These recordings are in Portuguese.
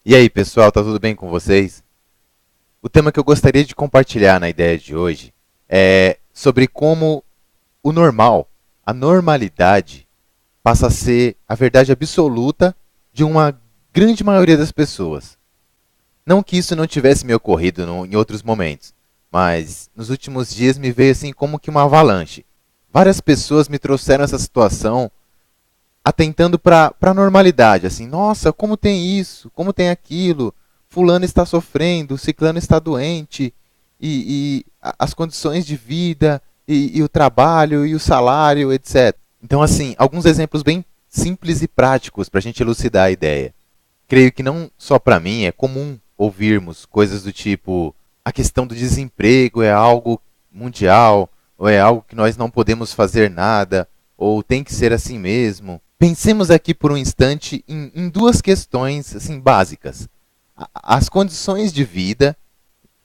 E aí, pessoal, tá tudo bem com vocês? O tema que eu gostaria de compartilhar na ideia de hoje é sobre como o normal, a normalidade, passa a ser a verdade absoluta de uma grande maioria das pessoas. Não que isso não tivesse me ocorrido em outros momentos, mas nos últimos dias me veio assim como que uma avalanche. Várias pessoas me trouxeram essa situação atentando para a normalidade, assim, nossa, como tem isso, como tem aquilo, fulano está sofrendo, ciclano está doente, as condições de vida, e o trabalho, e o salário, etc. Então, assim, alguns exemplos bem simples e práticos para a gente elucidar a ideia. Creio que não só para mim é comum ouvirmos coisas do tipo a questão do desemprego é algo mundial, ou é algo que nós não podemos fazer nada, ou tem que ser assim mesmo. Pensemos aqui por um instante em duas questões assim básicas: as condições de vida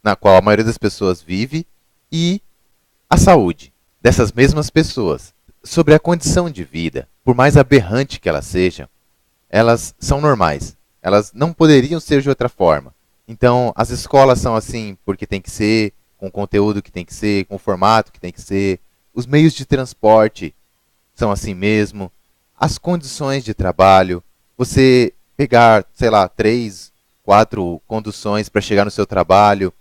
na qual a maioria das pessoas vive e a saúde dessas mesmas pessoas. Sobre a condição de vida, por mais aberrante que ela seja, elas são normais. Elas não poderiam ser de outra forma. Então, as escolas são assim porque tem que ser, com o conteúdo que tem que ser, com o formato que tem que ser. Os meios de transporte são assim mesmo. As condições de trabalho, você pegar, sei lá, 3, 4 conduções para chegar no seu trabalho,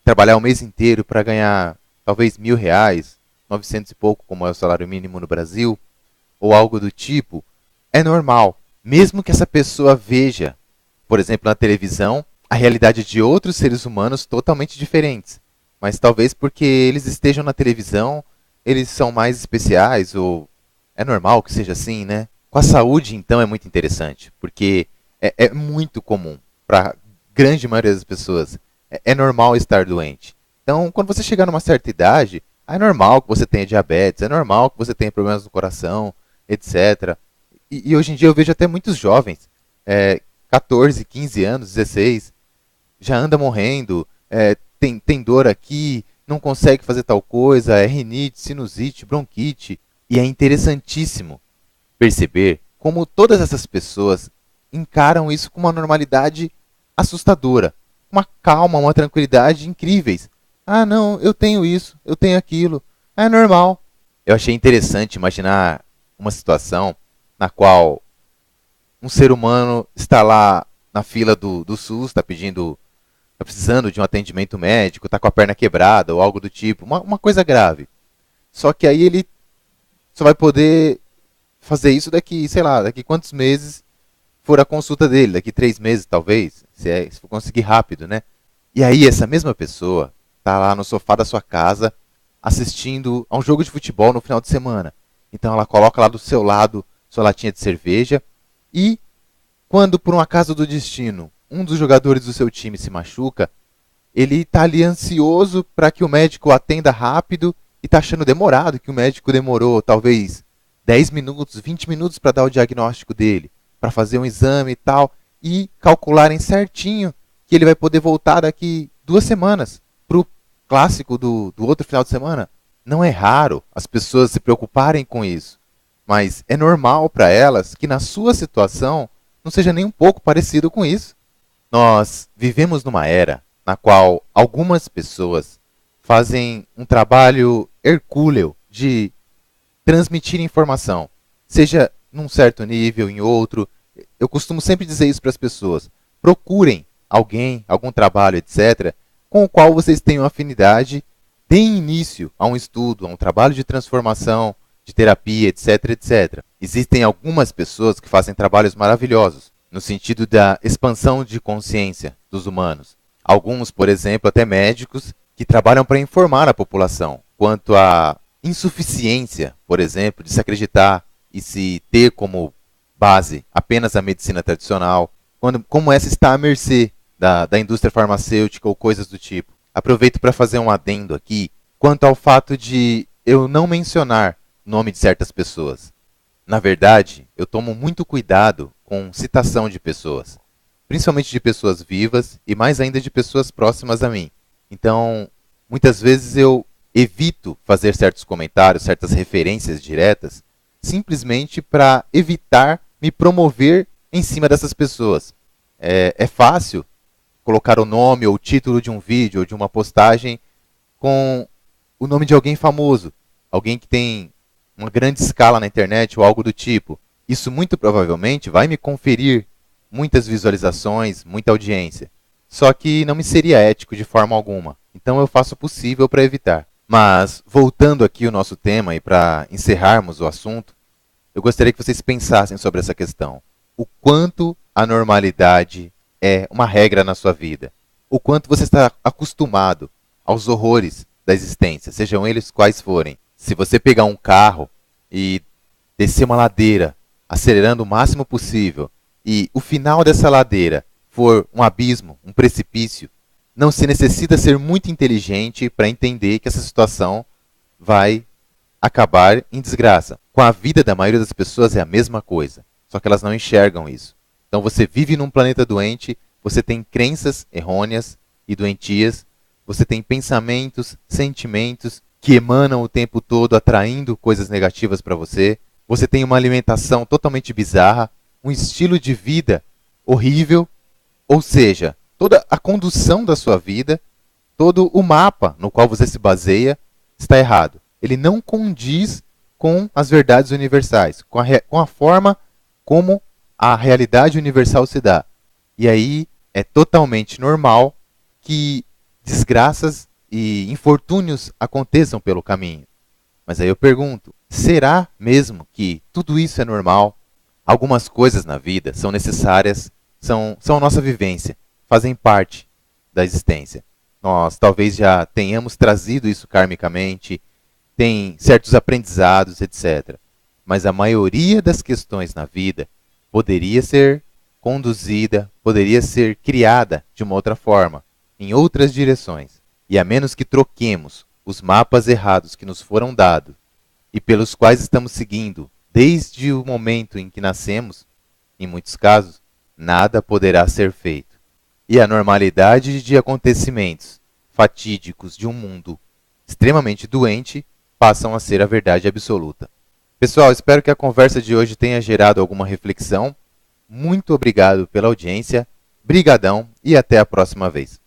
trabalhar o mês inteiro para ganhar talvez R$ 1.000, 900 e pouco, como é o salário mínimo no Brasil, ou algo do tipo, é normal. Mesmo que essa pessoa veja, por exemplo, na televisão, a realidade de outros seres humanos totalmente diferentes. Mas talvez porque eles estejam na televisão, eles são mais especiais, ou é normal que seja assim, né? Com a saúde, então, é muito interessante, porque é muito comum para a grande maioria das pessoas. É normal estar doente. Então, quando você chegar numa certa idade, é normal que você tenha diabetes, é normal que você tenha problemas no coração, etc. E hoje em dia eu vejo até muitos jovens, 14, 15 anos, 16, já anda morrendo, tem dor aqui, não consegue fazer tal coisa, é rinite, sinusite, bronquite. E é interessantíssimo perceber como todas essas pessoas encaram isso com uma normalidade assustadora, uma calma, uma tranquilidade incríveis. Ah, não, eu tenho isso, eu tenho aquilo, é normal. Eu achei interessante imaginar uma situação na qual um ser humano está lá na fila do SUS, está precisando de um atendimento médico, está com a perna quebrada ou algo do tipo, uma coisa grave. Só que aí ele só vai poder fazer isso daqui, sei lá, daqui quantos meses for a consulta dele, daqui 3 meses talvez, se for conseguir rápido, né? E aí essa mesma pessoa tá lá no sofá da sua casa assistindo a um jogo de futebol no final de semana. Então ela coloca lá do seu lado sua latinha de cerveja e quando por um acaso do destino um dos jogadores do seu time se machuca, ele tá ali ansioso para que o médico o atenda rápido e tá achando demorado, que o médico demorou talvez 10 minutos, 20 minutos para dar o diagnóstico dele, para fazer um exame e tal, e calcularem certinho que ele vai poder voltar daqui 2 semanas pro clássico do outro final de semana. Não é raro as pessoas se preocuparem com isso, mas é normal para elas que na sua situação não seja nem um pouco parecido com isso. Nós vivemos numa era na qual algumas pessoas fazem um trabalho hercúleo de transmitir informação, seja num certo nível, em outro. Eu costumo sempre dizer isso para as pessoas. Procurem alguém, algum trabalho, etc., com o qual vocês tenham afinidade, deem início a um estudo, a um trabalho de transformação, de terapia, etc, etc. Existem algumas pessoas que fazem trabalhos maravilhosos, no sentido da expansão de consciência dos humanos. Alguns, por exemplo, até médicos, que trabalham para informar a população quanto à insuficiência, por exemplo, de se acreditar e se ter como base apenas a medicina tradicional, como essa está à mercê da indústria farmacêutica ou coisas do tipo. Aproveito para fazer um adendo aqui quanto ao fato de eu não mencionar o nome de certas pessoas. Na verdade, eu tomo muito cuidado com citação de pessoas, principalmente de pessoas vivas e mais ainda de pessoas próximas a mim. Então, muitas vezes eu evito fazer certos comentários, certas referências diretas, simplesmente para evitar me promover em cima dessas pessoas. É fácil colocar o nome ou o título de um vídeo ou de uma postagem com o nome de alguém famoso, alguém que tem uma grande escala na internet ou algo do tipo. Isso muito provavelmente vai me conferir muitas visualizações, muita audiência. Só que não me seria ético de forma alguma. Então eu faço o possível para evitar. Mas, voltando aqui ao nosso tema e para encerrarmos o assunto, eu gostaria que vocês pensassem sobre essa questão. O quanto a normalidade é uma regra na sua vida. O quanto você está acostumado aos horrores da existência, sejam eles quais forem. Se você pegar um carro e descer uma ladeira, acelerando o máximo possível, e o final dessa ladeira for um abismo, um precipício, não se necessita ser muito inteligente para entender que essa situação vai acabar em desgraça. Com a vida da maioria das pessoas é a mesma coisa, só que elas não enxergam isso. Então você vive num planeta doente, você tem crenças errôneas e doentias, você tem pensamentos, sentimentos que emanam o tempo todo atraindo coisas negativas para você, você tem uma alimentação totalmente bizarra, um estilo de vida horrível, ou seja, toda a condução da sua vida, todo o mapa no qual você se baseia está errado. Ele não condiz com as verdades universais, com a forma como a realidade universal se dá. E aí é totalmente normal que desgraças e infortúnios aconteçam pelo caminho. Mas aí eu pergunto, será mesmo que tudo isso é normal? Algumas coisas na vida são necessárias, são a nossa vivência, fazem parte da existência. Nós talvez já tenhamos trazido isso karmicamente, tem certos aprendizados, etc. Mas a maioria das questões na vida poderia ser conduzida, poderia ser criada de uma outra forma, em outras direções. E a menos que troquemos os mapas errados que nos foram dados e pelos quais estamos seguindo desde o momento em que nascemos, em muitos casos, nada poderá ser feito. E a normalidade de acontecimentos fatídicos de um mundo extremamente doente passam a ser a verdade absoluta. Pessoal, espero que a conversa de hoje tenha gerado alguma reflexão. Muito obrigado pela audiência, brigadão e até a próxima vez.